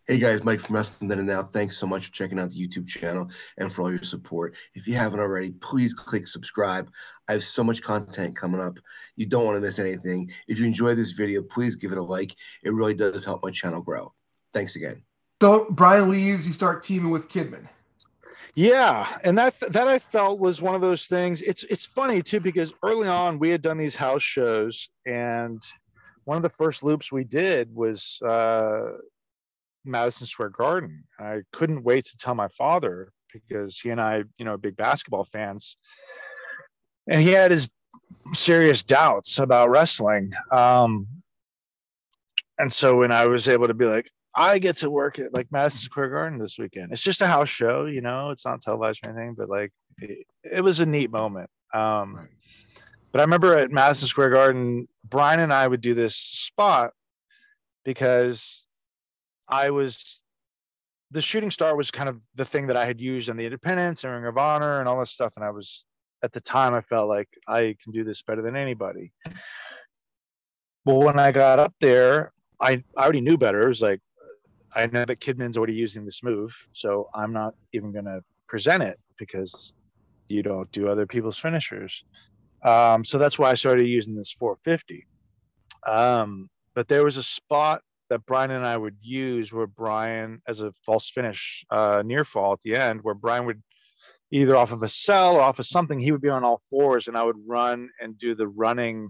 Hey guys, Mike from Wrestling Then and Now. Thanks so much for checking out the YouTube channel and for all your support. If you haven't already, please click subscribe. I have so much content coming up. You don't want to miss anything. If you enjoy this video, please give it a like. It really does help my channel grow. Thanks again. So Brian leaves, you start teaming with Kidman. Yeah, and that I felt was one of those things. It's funny too, because early on we had done these house shows, and one of the first loops we did was Madison Square Garden. I couldn't wait to tell my father because he and I, are big basketball fans, and he had his serious doubts about wrestling. And so when I was able to be like, I get to work at like Madison Square Garden this weekend. It's just a house show, it's not televised or anything, but like it was a neat moment. Right. But I remember at Madison Square Garden, Brian and I would do this spot because the shooting star was kind of the thing that I had used in the Independence and Ring of Honor and all this stuff. And at the time, I felt like I can do this better than anybody. Well, when I got up there, I already knew better. It was like, I know that Kidman's already using this move, so I'm not even going to present it because you don't do other people's finishers. So that's why I started using this 450. But there was a spot that Brian and I would use where Brian, as a false finish, near fall at the end, where Brian would either off of a cell or off of something, he would be on all fours, and I would run and do the running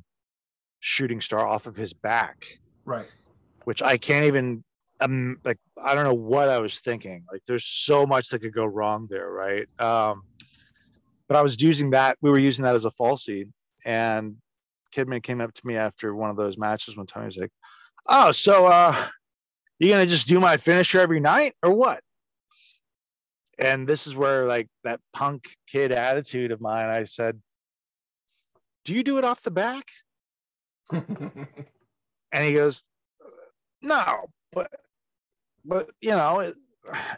shooting star off of his back. Right. Which I can't even, like, I don't know what I was thinking. Like, there's so much that could go wrong there, right? But I was using that. We were using that as a falsie, and Kidman came up to me after one of those matches one time. He was like, "Oh, so you gonna just do my finisher every night, or what?" And this is where, like, that punk kid attitude of mine, I said, "Do you do it off the back?" And he goes, "No, but and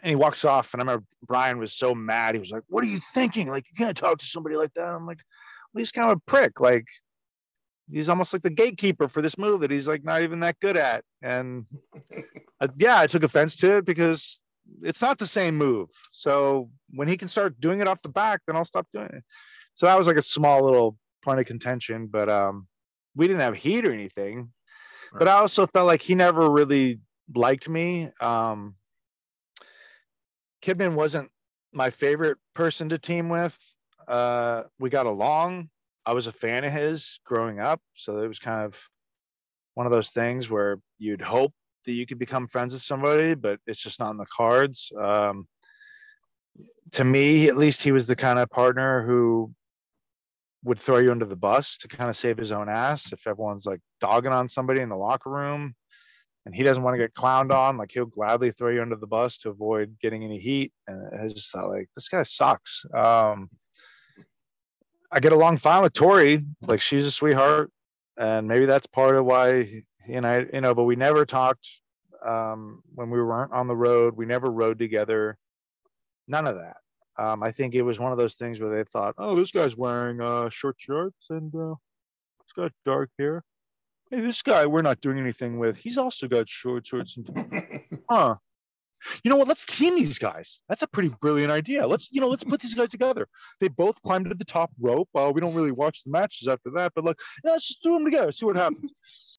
he walks off. And I remember Brian was so mad. He was like, "What are you thinking? Like, you can't talk to somebody like that." I'm like, well, he's kind of a prick. Like, he's almost like the gatekeeper for this move that he's like not even that good at. And I took offense to it because it's not the same move. So when he can start doing it off the back, then I'll stop doing it. So that was like a small little point of contention, but we didn't have heat or anything. Right. But I also felt like he never really liked me. Kidman wasn't my favorite person to team with. We got along. I was a fan of his growing up, so it was kind of one of those things where you'd hope that you could become friends with somebody, but it's just not in the cards. To me, at least, he was the kind of partner who would throw you under the bus to kind of save his own ass. If everyone's like dogging on somebody in the locker room and he doesn't want to get clowned on, like, he'll gladly throw you under the bus to avoid getting any heat. And I just thought, like, this guy sucks. I get along fine with Tori. Like, she's a sweetheart. And maybe that's part of why, but we never talked when we weren't on the road. We never rode together. None of that. I think it was one of those things where they thought, oh, this guy's wearing short shorts and he's got dark hair. Hey, this guy we're not doing anything with, he's also got short shorts. And you know what? Let's team these guys. That's a pretty brilliant idea. Let's put these guys together. They both climbed to the top rope. We don't really watch the matches after that, but let's just throw them together, see what happens.